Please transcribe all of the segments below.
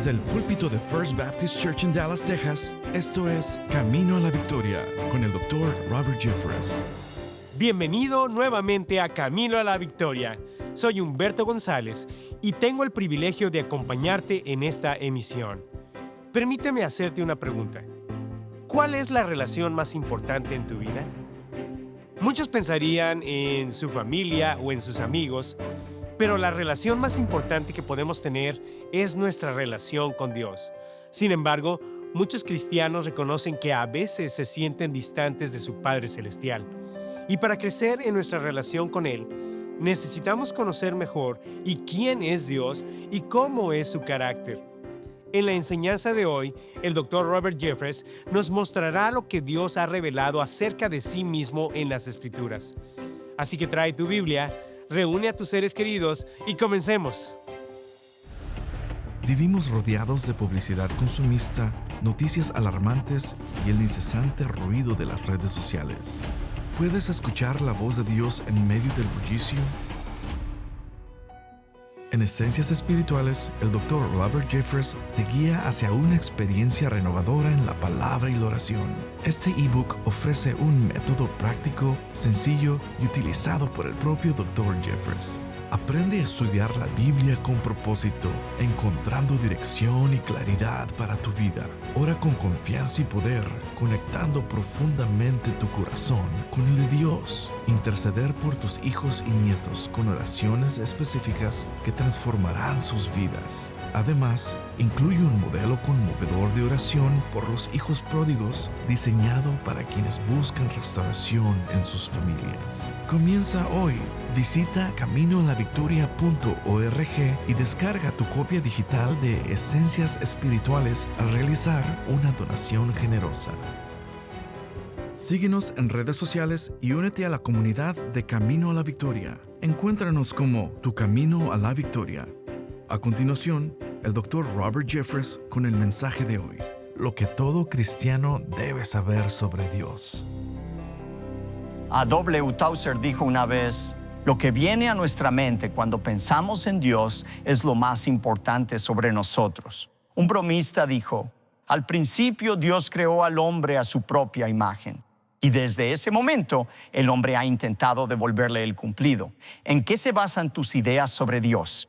Desde el púlpito de First Baptist Church en Dallas, Texas, esto es Camino a la Victoria con el Dr. Robert Jeffress. Bienvenido nuevamente a Camino a la Victoria. Soy Humberto González y tengo el privilegio de acompañarte en esta emisión. Permíteme hacerte una pregunta. ¿Cuál es la relación más importante en tu vida? Muchos pensarían en su familia o en sus amigos, pero la relación más importante que podemos tener es nuestra relación con Dios. Sin embargo, muchos cristianos reconocen que a veces se sienten distantes de su Padre Celestial. Y para crecer en nuestra relación con Él, necesitamos conocer mejor y quién es Dios y cómo es su carácter. En la enseñanza de hoy, el Dr. Robert Jeffress nos mostrará lo que Dios ha revelado acerca de sí mismo en las Escrituras. Así que trae tu Biblia, reúne a tus seres queridos y comencemos. Vivimos rodeados de publicidad consumista, noticias alarmantes y el incesante ruido de las redes sociales. ¿Puedes escuchar la voz de Dios en medio del bullicio? En Esencias Espirituales, el Dr. Robert Jeffress te guía hacia una experiencia renovadora en la palabra y la oración. Este ebook ofrece un método práctico, sencillo y utilizado por el propio Dr. Jeffress. Aprende a estudiar la Biblia con propósito, encontrando dirección y claridad para tu vida. Ora con confianza y poder, conectando profundamente tu corazón con el de Dios. Interceder por tus hijos y nietos con oraciones específicas que transformarán sus vidas. Además, incluye un modelo conmovedor de oración por los hijos pródigos diseñado para quienes buscan restauración en sus familias. Comienza hoy. Visita caminoalavictoria.org y descarga tu copia digital de Esencias Espirituales al realizar una donación generosa. Síguenos en redes sociales y únete a la comunidad de Camino a la Victoria. Encuéntranos como Tu Camino a la Victoria. A continuación, el Dr. Robert Jeffress con el mensaje de hoy: lo que todo cristiano debe saber sobre Dios. A W. Tozer dijo una vez: lo que viene a nuestra mente cuando pensamos en Dios es lo más importante sobre nosotros. Un bromista dijo: al principio Dios creó al hombre a su propia imagen. Y desde ese momento, el hombre ha intentado devolverle el cumplido. ¿En qué se basan tus ideas sobre Dios?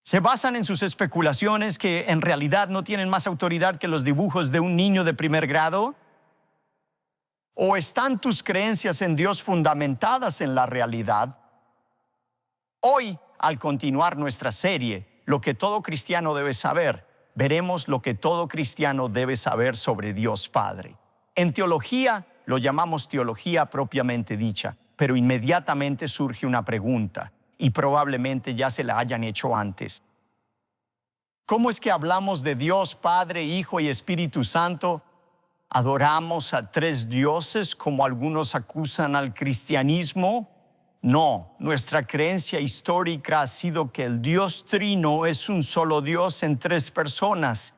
¿Se basan en sus especulaciones que en realidad no tienen más autoridad que los dibujos de un niño de primer grado? ¿O están tus creencias en Dios fundamentadas en la realidad? Hoy, al continuar nuestra serie, Lo que todo cristiano debe saber, veremos lo que todo cristiano debe saber sobre Dios Padre. En teología, lo llamamos teología propiamente dicha, pero inmediatamente surge una pregunta, y probablemente ya se la hayan hecho antes. ¿Cómo es que hablamos de Dios Padre, Hijo y Espíritu Santo? ¿Adoramos a tres dioses como algunos acusan al cristianismo? No, nuestra creencia histórica ha sido que el Dios Trino es un solo Dios en tres personas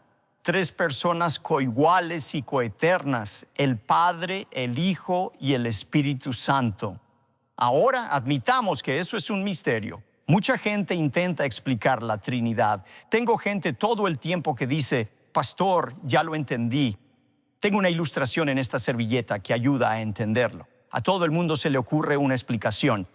coiguales y coeternas: el Padre, el Hijo y el Espíritu Santo. Ahora admitamos que eso es un misterio. Mucha gente intenta explicar la Trinidad. Tengo gente todo el tiempo que dice: pastor, ya lo entendí. Tengo una ilustración en esta servilleta que ayuda a entenderlo. A todo el mundo se le ocurre una explicación.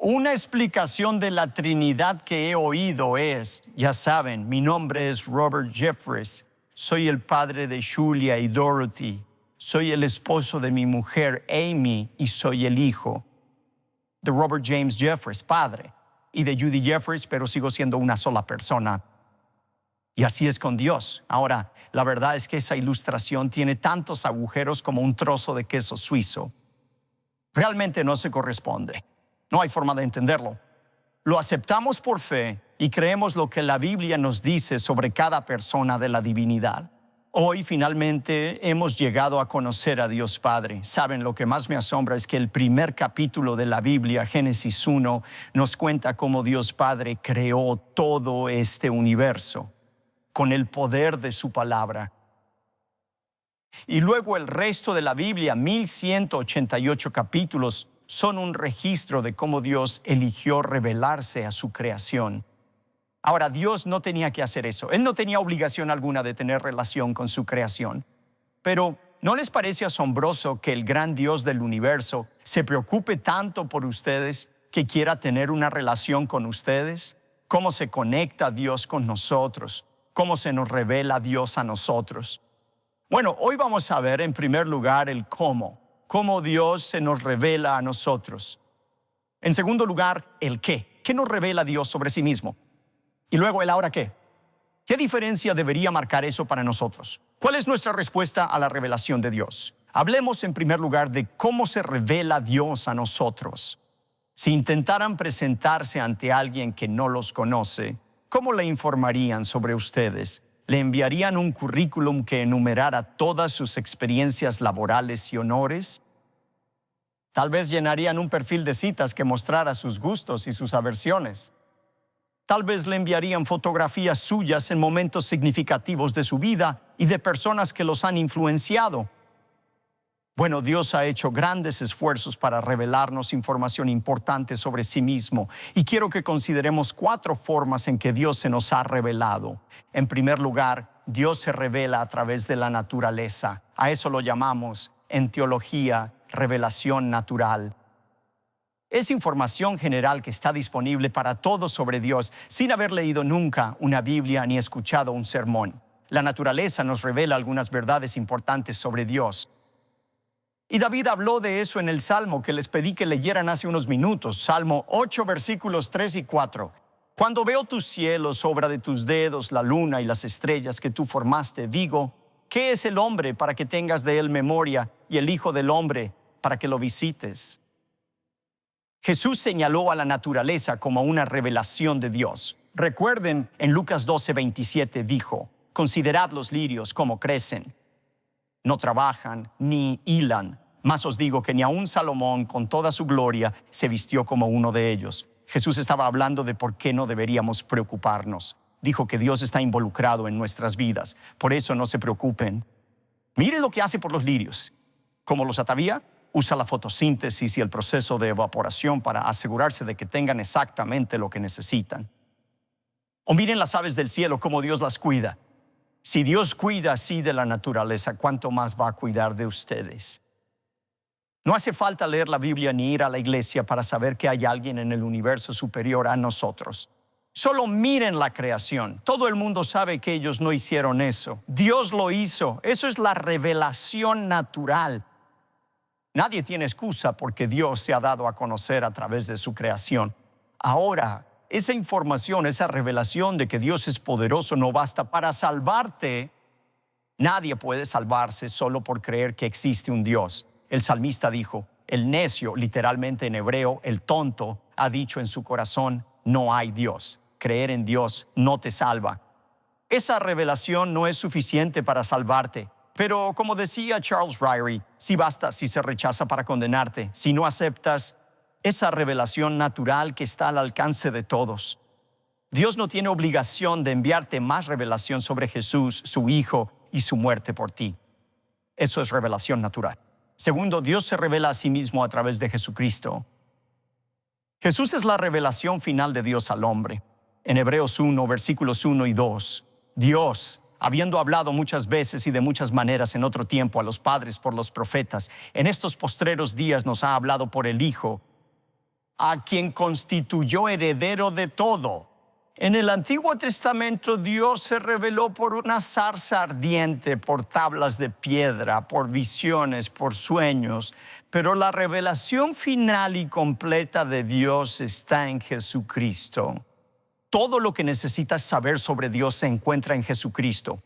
Una explicación de la Trinidad que he oído es: ya saben, mi nombre es Robert Jeffress, soy el padre de Julia y Dorothy, soy el esposo de mi mujer Amy y soy el hijo de Robert James Jeffress, padre, y de Judy Jeffress, pero sigo siendo una sola persona. Y así es con Dios. Ahora, la verdad es que esa ilustración tiene tantos agujeros como un trozo de queso suizo. Realmente no se corresponde. No hay forma de entenderlo. Lo aceptamos por fe y creemos lo que la Biblia nos dice sobre cada persona de la divinidad. Hoy finalmente hemos llegado a conocer a Dios Padre. Saben, lo que más me asombra es que el primer capítulo de la Biblia, Génesis 1, nos cuenta cómo Dios Padre creó todo este universo con el poder de su palabra. Y luego el resto de la Biblia, 1188 capítulos, son un registro de cómo Dios eligió revelarse a su creación. Ahora, Dios no tenía que hacer eso. Él no tenía obligación alguna de tener relación con su creación. Pero, ¿no les parece asombroso que el gran Dios del universo se preocupe tanto por ustedes que quiera tener una relación con ustedes? ¿Cómo se conecta Dios con nosotros? ¿Cómo se nos revela Dios a nosotros? Bueno, hoy vamos a ver en primer lugar el cómo Dios se nos revela a nosotros. En segundo lugar, el qué nos revela Dios sobre sí mismo. Y luego el ahora qué. ¿Qué diferencia debería marcar eso para nosotros? ¿Cuál es nuestra respuesta a la revelación de Dios? Hablemos en primer lugar de cómo se revela Dios a nosotros. Si intentaran presentarse ante alguien que no los conoce, ¿cómo le informarían sobre ustedes? ¿Le enviarían un currículum que enumerara todas sus experiencias laborales y honores? Tal vez llenarían un perfil de citas que mostrara sus gustos y sus aversiones. Tal vez le enviarían fotografías suyas en momentos significativos de su vida y de personas que los han influenciado. Bueno, Dios ha hecho grandes esfuerzos para revelarnos información importante sobre sí mismo. Y quiero que consideremos 4 formas en que Dios se nos ha revelado. En primer lugar, Dios se revela a través de la naturaleza. A eso lo llamamos, en teología, revelación natural. Es información general que está disponible para todos sobre Dios sin haber leído nunca una Biblia ni escuchado un sermón. La naturaleza nos revela algunas verdades importantes sobre Dios. Y David habló de eso en el Salmo que les pedí que leyeran hace unos minutos. Salmo 8, versículos 3 y 4. Cuando veo tus cielos, obra de tus dedos, la luna y las estrellas que tú formaste, digo, ¿qué es el hombre para que tengas de él memoria y el hijo del hombre para que lo visites? Jesús señaló a la naturaleza como una revelación de Dios. Recuerden, en Lucas 12:27 dijo, considerad los lirios como crecen. No trabajan ni hilan, mas os digo que ni aun Salomón con toda su gloria se vistió como uno de ellos. Jesús estaba hablando de por qué no deberíamos preocuparnos. Dijo que Dios está involucrado en nuestras vidas, por eso no se preocupen. Miren lo que hace por los lirios. ¿Cómo los atavía? Usa la fotosíntesis y el proceso de evaporación para asegurarse de que tengan exactamente lo que necesitan. O miren las aves del cielo, cómo Dios las cuida. Si Dios cuida así de la naturaleza, ¿cuánto más va a cuidar de ustedes? No hace falta leer la Biblia ni ir a la iglesia para saber que hay alguien en el universo superior a nosotros. Solo miren la creación. Todo el mundo sabe que ellos no hicieron eso. Dios lo hizo. Eso es la revelación natural. Nadie tiene excusa porque Dios se ha dado a conocer a través de su creación. Ahora, esa información, esa revelación de que Dios es poderoso no basta para salvarte. Nadie puede salvarse solo por creer que existe un Dios. El salmista dijo, el necio, literalmente en hebreo, el tonto, ha dicho en su corazón, no hay Dios. Creer en Dios no te salva. Esa revelación no es suficiente para salvarte. Pero como decía Charles Ryrie, sí basta si se rechaza para condenarte, si no aceptas esa revelación natural que está al alcance de todos. Dios no tiene obligación de enviarte más revelación sobre Jesús, su Hijo y su muerte por ti. Eso es revelación natural. Segundo, Dios se revela a sí mismo a través de Jesucristo. Jesús es la revelación final de Dios al hombre. En Hebreos 1, versículos 1 y 2, Dios, habiendo hablado muchas veces y de muchas maneras en otro tiempo a los padres por los profetas, en estos postreros días nos ha hablado por el Hijo, a quien constituyó heredero de todo. En el Antiguo Testamento Dios se reveló por una zarza ardiente, por tablas de piedra, por visiones, por sueños, pero la revelación final y completa de Dios está en Jesucristo. Todo lo que necesitas saber sobre Dios se encuentra en Jesucristo.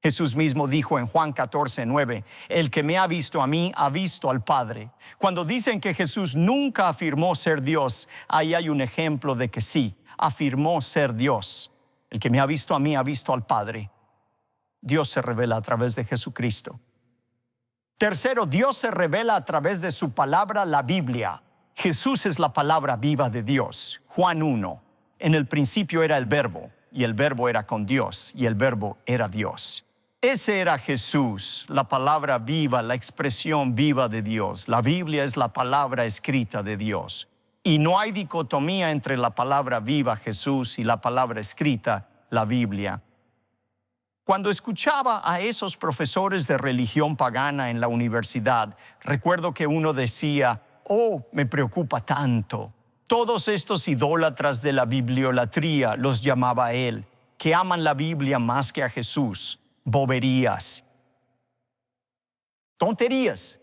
Jesús mismo dijo en Juan 14:9, el que me ha visto a mí, ha visto al Padre. Cuando dicen que Jesús nunca afirmó ser Dios, ahí hay un ejemplo de que sí, afirmó ser Dios. El que me ha visto a mí, ha visto al Padre. Dios se revela a través de Jesucristo. Tercero, Dios se revela a través de su palabra, la Biblia. Jesús es la palabra viva de Dios. Juan 1. En el principio era el Verbo, y el Verbo era con Dios, y el Verbo era Dios. Ese era Jesús, la palabra viva, la expresión viva de Dios. La Biblia es la palabra escrita de Dios. Y no hay dicotomía entre la palabra viva, Jesús, y la palabra escrita, la Biblia. Cuando escuchaba a esos profesores de religión pagana en la universidad, recuerdo que uno decía, oh, me preocupa tanto. Todos estos idólatras de la bibliolatría, los llamaba él, que aman la Biblia más que a Jesús, boberías, tonterías.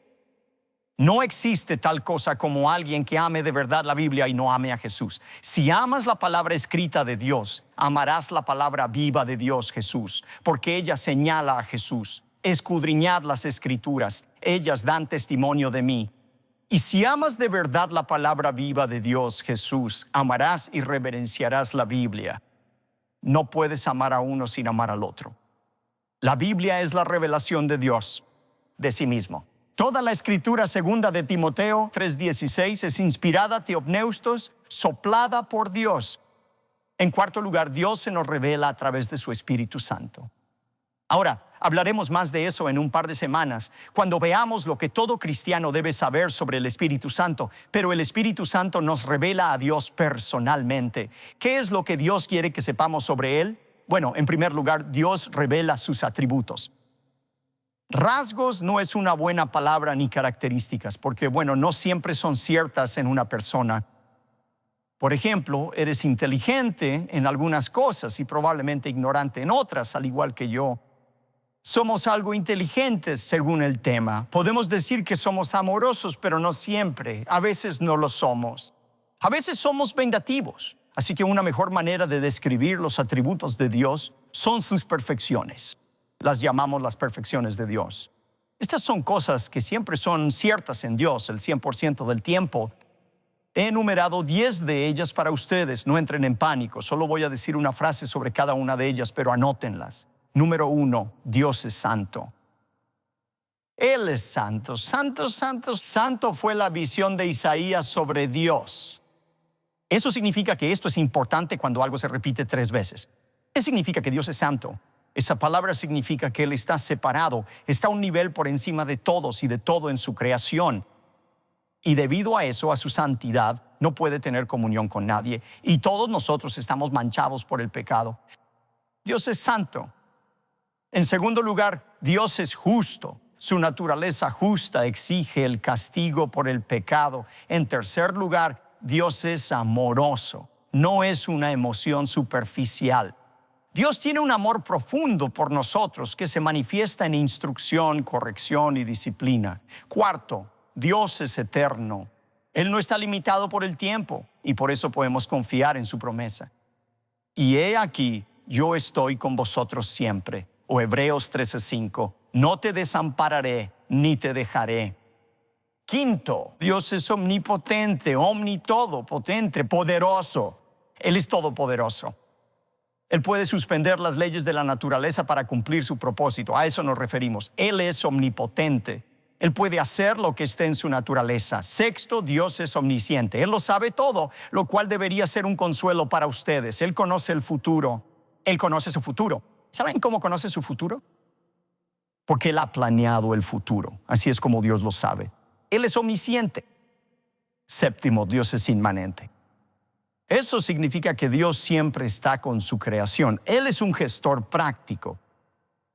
No existe tal cosa como alguien que ame de verdad la Biblia y no ame a Jesús. Si amas la palabra escrita de Dios, amarás la palabra viva de Dios, Jesús, porque ella señala a Jesús. Escudriñad las Escrituras, ellas dan testimonio de mí. Y si amas de verdad la palabra viva de Dios, Jesús, amarás y reverenciarás la Biblia. No puedes amar a uno sin amar al otro. La Biblia es la revelación de Dios, de sí mismo. Toda la escritura segunda de Timoteo 3:16 es inspirada teopneustos, soplada por Dios. En cuarto lugar, Dios se nos revela a través de su Espíritu Santo. Ahora, hablaremos más de eso en un par de semanas, cuando veamos lo que todo cristiano debe saber sobre el Espíritu Santo. Pero el Espíritu Santo nos revela a Dios personalmente. ¿Qué es lo que Dios quiere que sepamos sobre Él? Bueno, en primer lugar, Dios revela sus atributos. Rasgos no es una buena palabra ni características, porque no siempre son ciertas en una persona. Por ejemplo, eres inteligente en algunas cosas y probablemente ignorante en otras, al igual que yo. Somos algo inteligentes según el tema. Podemos decir que somos amorosos, pero no siempre. A veces no lo somos. A veces somos vengativos. Así que una mejor manera de describir los atributos de Dios son sus perfecciones. Las llamamos las perfecciones de Dios. Estas son cosas que siempre son ciertas en Dios el 100% del tiempo. He enumerado 10 de ellas para ustedes. No entren en pánico. Solo voy a decir una frase sobre cada una de ellas, pero anótenlas. Número 1, Dios es santo. Él es santo. Santo, santo, santo fue la visión de Isaías sobre Dios. Eso significa que esto es importante cuando algo se repite 3 veces. ¿Qué significa que Dios es santo? Esa palabra significa que Él está separado, está a un nivel por encima de todos y de todo en su creación. Y debido a eso, a su santidad, no puede tener comunión con nadie. Y todos nosotros estamos manchados por el pecado. Dios es santo. En segundo lugar, Dios es justo. Su naturaleza justa exige el castigo por el pecado. En tercer lugar, Dios es amoroso. No es una emoción superficial. Dios tiene un amor profundo por nosotros que se manifiesta en instrucción, corrección y disciplina. Cuarto, Dios es eterno. Él no está limitado por el tiempo y por eso podemos confiar en su promesa. Y he aquí, yo estoy con vosotros siempre. O Hebreos 13:5, no te desampararé ni te dejaré. Quinto, Dios es omnipotente, omnitodopotente, poderoso. Él es todopoderoso. Él puede suspender las leyes de la naturaleza para cumplir su propósito. A eso nos referimos. Él es omnipotente. Él puede hacer lo que esté en su naturaleza. Sexto, Dios es omnisciente. Él lo sabe todo, lo cual debería ser un consuelo para ustedes. Él conoce el futuro. Él conoce su futuro. ¿Saben cómo conoce su futuro? Porque Él ha planeado el futuro. Así es como Dios lo sabe. Él es omnisciente. Séptimo, Dios es inmanente. Eso significa que Dios siempre está con su creación. Él es un gestor práctico.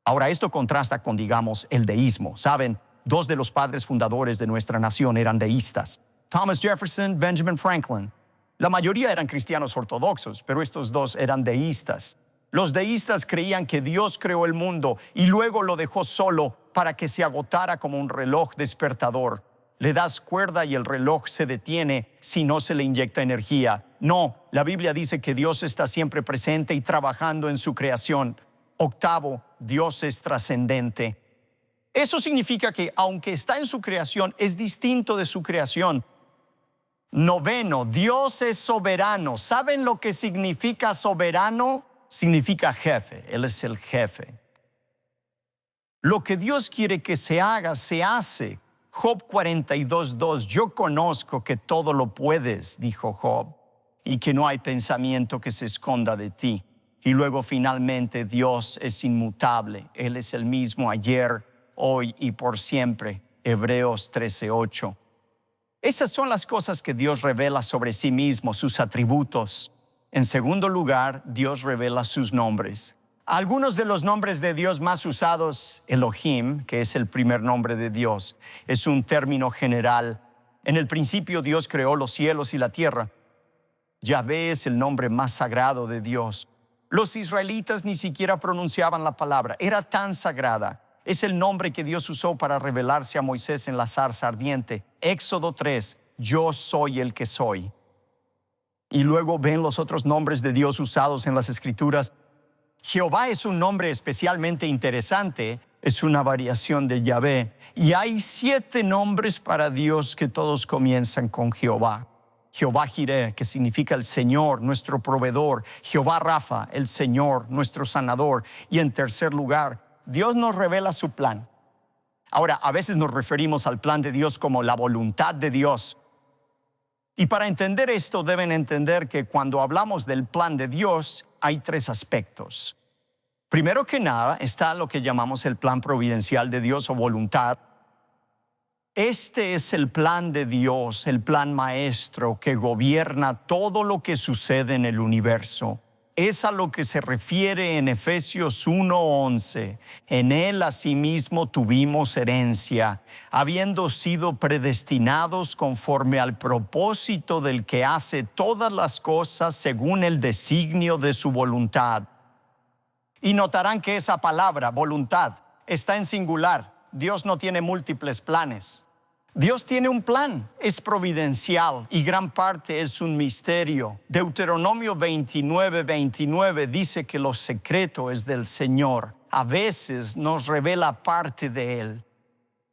Ahora, esto contrasta con, digamos, el deísmo. ¿Saben? 2 de los padres fundadores de nuestra nación eran deístas. Thomas Jefferson, Benjamin Franklin. La mayoría eran cristianos ortodoxos, pero estos 2 eran deístas. Los deístas creían que Dios creó el mundo y luego lo dejó solo para que se agotara como un reloj despertador. Le das cuerda y el reloj se detiene si no se le inyecta energía. No, la Biblia dice que Dios está siempre presente y trabajando en su creación. Octavo, Dios es trascendente. Eso significa que aunque está en su creación, es distinto de su creación. Noveno, Dios es soberano. ¿Saben lo que significa soberano? Significa jefe. Él es el jefe. Lo que Dios quiere que se haga, se hace. Job 42:2, yo conozco que todo lo puedes, dijo Job, y que no hay pensamiento que se esconda de ti. Y luego finalmente Dios es inmutable. Él es el mismo ayer, hoy y por siempre. Hebreos 13:8. Esas son las cosas que Dios revela sobre sí mismo, sus atributos. En segundo lugar, Dios revela sus nombres. Algunos de los nombres de Dios más usados, Elohim, que es el primer nombre de Dios, es un término general. En el principio Dios creó los cielos y la tierra. Yahvé es el nombre más sagrado de Dios. Los israelitas ni siquiera pronunciaban la palabra, era tan sagrada. Es el nombre que Dios usó para revelarse a Moisés en la zarza ardiente. Éxodo 3, yo soy el que soy. Y luego ven los otros nombres de Dios usados en las Escrituras. Jehová es un nombre especialmente interesante, es una variación de Yahvé. Y hay 7 nombres para Dios que todos comienzan con Jehová. Jehová Jireh, que significa el Señor, nuestro proveedor. Jehová Rafa, el Señor, nuestro sanador. Y en tercer lugar, Dios nos revela su plan. Ahora, a veces nos referimos al plan de Dios como la voluntad de Dios. Y para entender esto deben entender que cuando hablamos del plan de Dios hay 3 aspectos. Primero que nada está lo que llamamos el plan providencial de Dios o voluntad. Este es el plan de Dios, el plan maestro que gobierna todo lo que sucede en el universo. Es a lo que se refiere en Efesios 1:11. En él asimismo tuvimos herencia, habiendo sido predestinados conforme al propósito del que hace todas las cosas según el designio de su voluntad. Y notarán que esa palabra, voluntad, está en singular. Dios no tiene múltiples planes. Dios tiene un plan, es providencial y gran parte es un misterio. Deuteronomio 29:29 dice que lo secreto es del Señor. A veces nos revela parte de Él.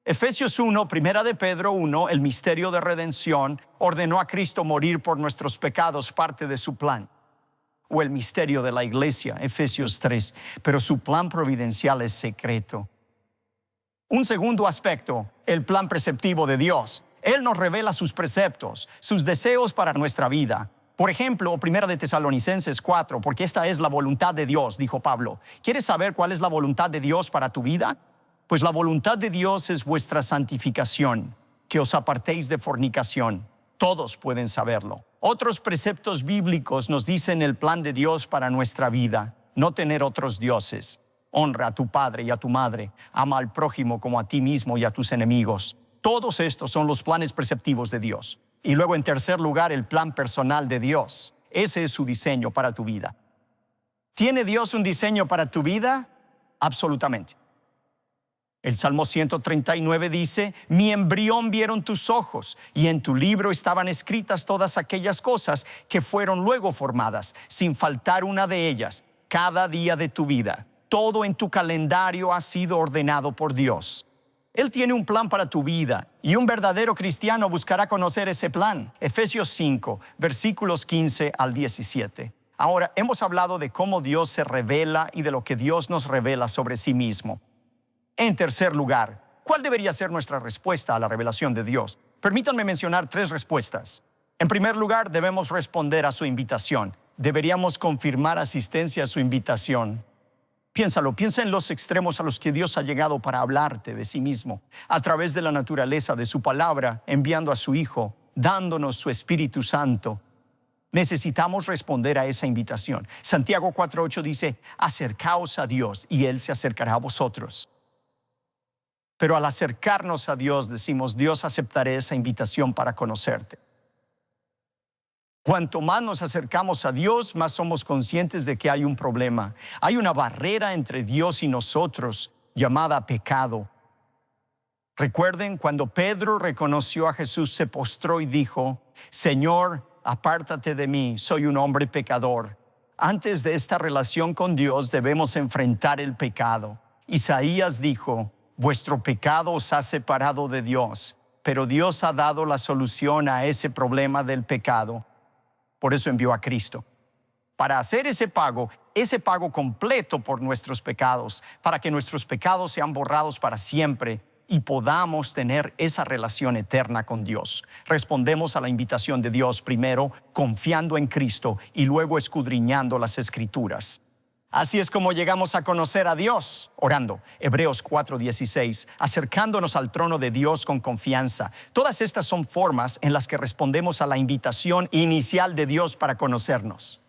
Efesios 1, primera de Pedro 1, el misterio de redención, ordenó a Cristo morir por nuestros pecados, parte de su plan. O el misterio de la iglesia, Efesios 3, pero su plan providencial es secreto. Un segundo aspecto, el plan preceptivo de Dios. Él nos revela sus preceptos, sus deseos para nuestra vida. Por ejemplo, 1 de Tesalonicenses 4, porque esta es la voluntad de Dios, dijo Pablo. ¿Quieres saber cuál es la voluntad de Dios para tu vida? Pues la voluntad de Dios es vuestra santificación, que os apartéis de fornicación. Todos pueden saberlo. Otros preceptos bíblicos nos dicen el plan de Dios para nuestra vida. No tener otros dioses. Honra a tu padre y a tu madre. Ama al prójimo como a ti mismo y a tus enemigos. Todos estos son los planes preceptivos de Dios. Y luego, en tercer lugar, el plan personal de Dios. Ese es su diseño para tu vida. ¿Tiene Dios un diseño para tu vida? Absolutamente. El Salmo 139 dice: mi embrión vieron tus ojos, y en tu libro estaban escritas todas aquellas cosas que fueron luego formadas, sin faltar una de ellas, cada día de tu vida. Todo en tu calendario ha sido ordenado por Dios. Él tiene un plan para tu vida y un verdadero cristiano buscará conocer ese plan. Efesios 5, versículos 15 al 17. Ahora, hemos hablado de cómo Dios se revela y de lo que Dios nos revela sobre sí mismo. En tercer lugar, ¿cuál debería ser nuestra respuesta a la revelación de Dios? Permítanme mencionar 3 respuestas. En primer lugar, debemos responder a su invitación. Deberíamos confirmar asistencia a su invitación. Piénsalo, piensa en los extremos a los que Dios ha llegado para hablarte de sí mismo, a través de la naturaleza de su palabra, enviando a su Hijo, dándonos su Espíritu Santo. Necesitamos responder a esa invitación. Santiago 4:8 dice: acercaos a Dios y Él se acercará a vosotros. Pero al acercarnos a Dios decimos: Dios, aceptaré esa invitación para conocerte. Cuanto más nos acercamos a Dios, más somos conscientes de que hay un problema. Hay una barrera entre Dios y nosotros llamada pecado. Recuerden, cuando Pedro reconoció a Jesús, se postró y dijo: Señor, apártate de mí, soy un hombre pecador. Antes de esta relación con Dios debemos enfrentar el pecado. Isaías dijo: vuestro pecado os ha separado de Dios, pero Dios ha dado la solución a ese problema del pecado. Por eso envió a Cristo, para hacer ese pago completo por nuestros pecados, para que nuestros pecados sean borrados para siempre y podamos tener esa relación eterna con Dios. Respondemos a la invitación de Dios primero confiando en Cristo y luego escudriñando las Escrituras. Así es como llegamos a conocer a Dios, orando. Hebreos 4:16, acercándonos al trono de Dios con confianza. Todas estas son formas en las que respondemos a la invitación inicial de Dios para conocernos.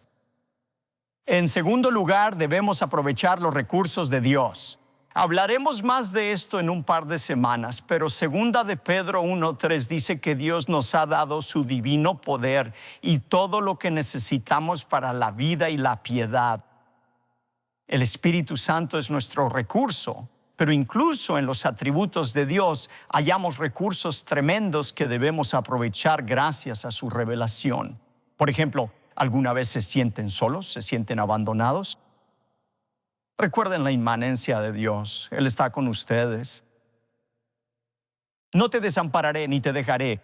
En segundo lugar, debemos aprovechar los recursos de Dios. Hablaremos más de esto en un par de semanas, pero segunda de Pedro 1:3 dice que Dios nos ha dado su divino poder y todo lo que necesitamos para la vida y la piedad. El Espíritu Santo es nuestro recurso, pero incluso en los atributos de Dios hallamos recursos tremendos que debemos aprovechar gracias a su revelación. Por ejemplo, ¿alguna vez se sienten solos? ¿Se sienten abandonados? Recuerden la inmanencia de Dios. Él está con ustedes. No te desampararé ni te dejaré.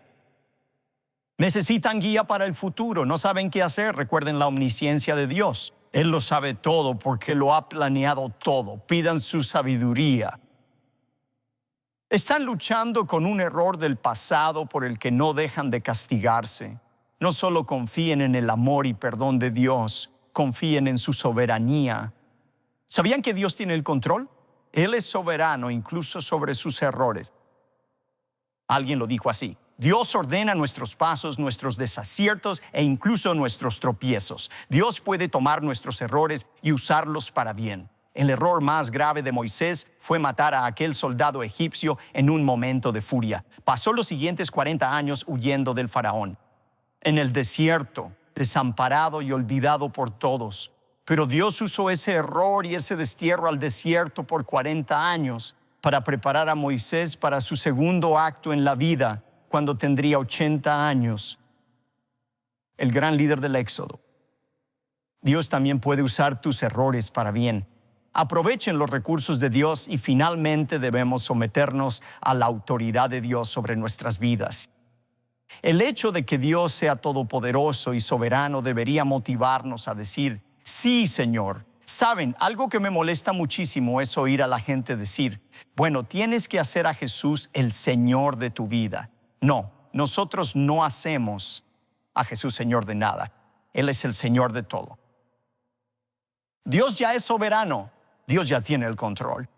Necesitan guía para el futuro. No saben qué hacer. Recuerden la omnisciencia de Dios. Él lo sabe todo porque lo ha planeado todo. Pidan su sabiduría. Están luchando con un error del pasado por el que no dejan de castigarse. No solo confíen en el amor y perdón de Dios, confíen en su soberanía. ¿Sabían que Dios tiene el control? Él es soberano incluso sobre sus errores. Alguien lo dijo así: Dios ordena nuestros pasos, nuestros desaciertos e incluso nuestros tropiezos. Dios puede tomar nuestros errores y usarlos para bien. El error más grave de Moisés fue matar a aquel soldado egipcio en un momento de furia. Pasó los siguientes 40 años huyendo del faraón. En el desierto, desamparado y olvidado por todos. Pero Dios usó ese error y ese destierro al desierto por 40 años para preparar a Moisés para su segundo acto en la vida, cuando tendría 80 años, el gran líder del Éxodo. Dios también puede usar tus errores para bien. Aprovechen los recursos de Dios y finalmente debemos someternos a la autoridad de Dios sobre nuestras vidas. El hecho de que Dios sea todopoderoso y soberano debería motivarnos a decir: sí, Señor. Saben, algo que me molesta muchísimo es oír a la gente decir: bueno, tienes que hacer a Jesús el Señor de tu vida. No, nosotros no hacemos a Jesús Señor de nada. Él es el Señor de todo. Dios ya es soberano. Dios ya tiene el control.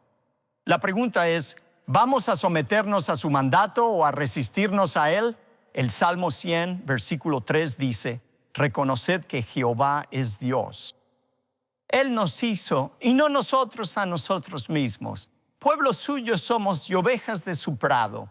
La pregunta es: ¿vamos a someternos a su mandato o a resistirnos a Él? El Salmo 100, versículo 3 dice: reconoced que Jehová es Dios. Él nos hizo y no nosotros a nosotros mismos. Pueblo suyo somos y ovejas de su prado.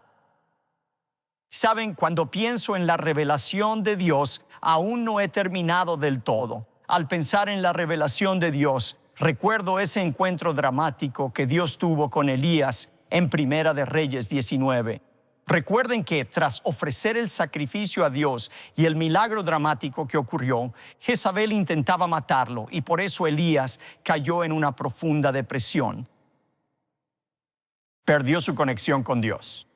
Saben, cuando pienso en la revelación de Dios, aún no he terminado del todo. Al pensar en la revelación de Dios, recuerdo ese encuentro dramático que Dios tuvo con Elías en Primera de Reyes 19. Recuerden que tras ofrecer el sacrificio a Dios y el milagro dramático que ocurrió, Jezabel intentaba matarlo y por eso Elías cayó en una profunda depresión. Perdió su conexión con Dios.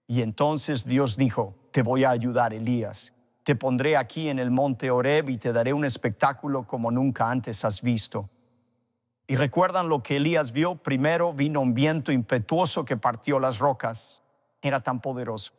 Y entonces Dios dijo: te voy a ayudar, Elías. Te pondré aquí en el monte Horeb y te daré un espectáculo como nunca antes has visto. ¿Y recuerdan lo que Elías vio? Primero vino un viento impetuoso que partió las rocas. Era tan poderoso.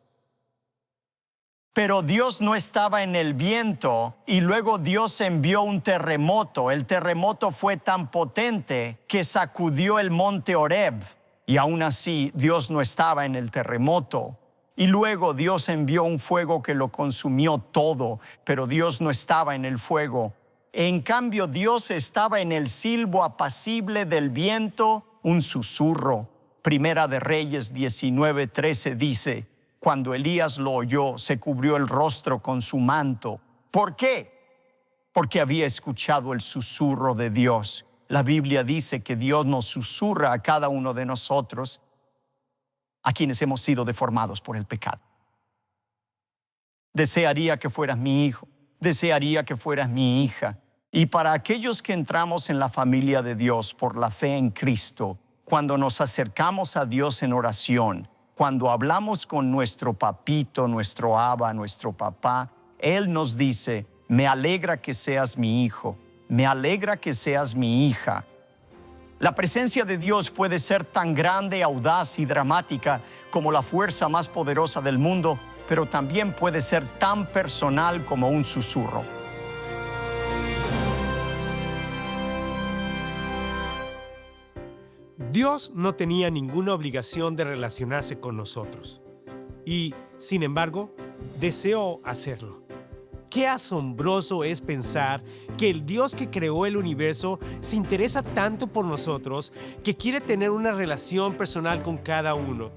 Pero Dios no estaba en el viento y luego Dios envió un terremoto. El terremoto fue tan potente que sacudió el monte Horeb. Y aún así Dios no estaba en el terremoto. Y luego Dios envió un fuego que lo consumió todo, pero Dios no estaba en el fuego. En cambio, Dios estaba en el silbo apacible del viento, un susurro. Primera de Reyes 19:13 dice: cuando Elías lo oyó, se cubrió el rostro con su manto. ¿Por qué? Porque había escuchado el susurro de Dios. La Biblia dice que Dios nos susurra a cada uno de nosotros, a quienes hemos sido deformados por el pecado. Desearía que fueras mi hijo, desearía que fueras mi hija. Y para aquellos que entramos en la familia de Dios por la fe en Cristo, cuando nos acercamos a Dios en oración, cuando hablamos con nuestro papito, nuestro Abba, nuestro papá, Él nos dice: me alegra que seas mi hijo. Me alegra que seas mi hija. La presencia de Dios puede ser tan grande, audaz y dramática como la fuerza más poderosa del mundo, pero también puede ser tan personal como un susurro. Dios no tenía ninguna obligación de relacionarse con nosotros y, sin embargo, deseó hacerlo. Qué asombroso es pensar que el Dios que creó el universo se interesa tanto por nosotros que quiere tener una relación personal con cada uno.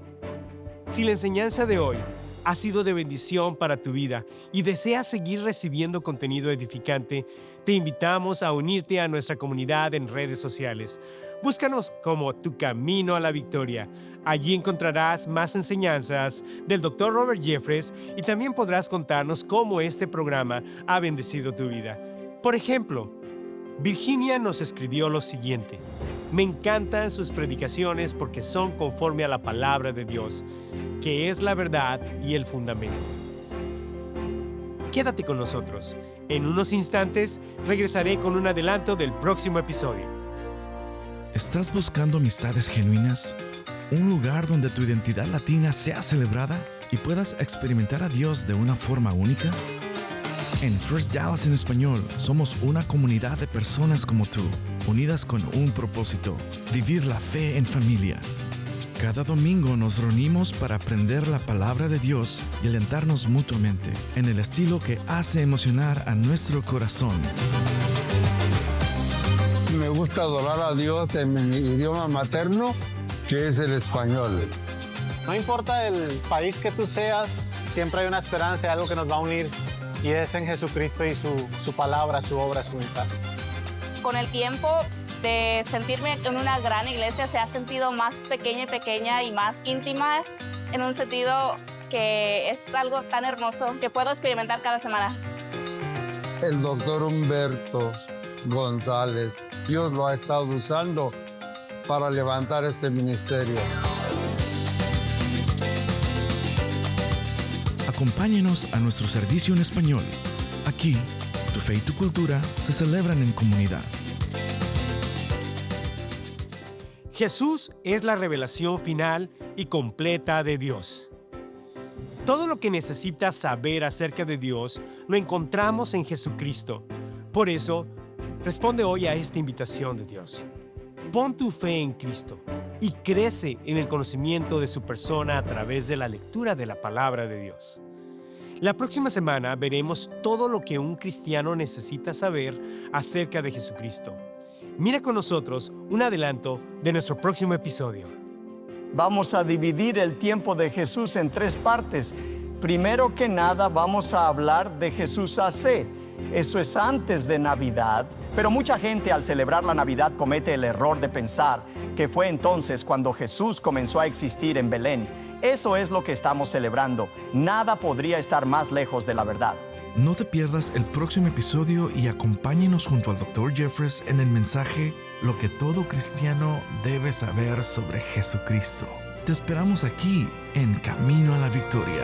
Si la enseñanza de hoy ha sido de bendición para tu vida y deseas seguir recibiendo contenido edificante, te invitamos a unirte a nuestra comunidad en redes sociales. Búscanos como Tu Camino a la Victoria. Allí encontrarás más enseñanzas del Dr. Robert Jeffress y también podrás contarnos cómo este programa ha bendecido tu vida. Por ejemplo, Virginia nos escribió lo siguiente: me encantan sus predicaciones porque son conforme a la palabra de Dios, que es la verdad y el fundamento. Quédate con nosotros. En unos instantes regresaré con un adelanto del próximo episodio. ¿Estás buscando amistades genuinas? ¿Un lugar donde tu identidad latina sea celebrada y puedas experimentar a Dios de una forma única? En First Dallas en español, somos una comunidad de personas como tú, unidas con un propósito: vivir la fe en familia. Cada domingo nos reunimos para aprender la palabra de Dios y alentarnos mutuamente, en el estilo que hace emocionar a nuestro corazón. Me gusta adorar a Dios en mi idioma materno, que es el español. No importa el país que tú seas, siempre hay una esperanza, algo que nos va a unir, y es en Jesucristo y su palabra, su obra, su mensaje. Con el tiempo de sentirme en una gran iglesia se ha sentido más pequeña y más íntima, en un sentido que es algo tan hermoso que puedo experimentar cada semana. El doctor Humberto González, Dios lo ha estado usando para levantar este ministerio. Acompáñenos a nuestro servicio en español. Aquí, tu fe y tu cultura se celebran en comunidad. Jesús es la revelación final y completa de Dios. Todo lo que necesitas saber acerca de Dios lo encontramos en Jesucristo. Por eso, responde hoy a esta invitación de Dios. Pon tu fe en Cristo y crece en el conocimiento de su persona a través de la lectura de la palabra de Dios. La próxima semana veremos todo lo que un cristiano necesita saber acerca de Jesucristo. Mira con nosotros un adelanto de nuestro próximo episodio. Vamos a dividir el tiempo de Jesús en 3 partes. Primero que nada, vamos a hablar de Jesús AC. Eso es antes de Navidad, pero mucha gente al celebrar la Navidad comete el error de pensar que fue entonces cuando Jesús comenzó a existir en Belén. Eso es lo que estamos celebrando. Nada podría estar más lejos de la verdad. No te pierdas el próximo episodio y acompáñenos junto al Dr. Jeffress en el mensaje Lo que todo cristiano debe saber sobre Jesucristo. Te esperamos aquí en Camino a la Victoria.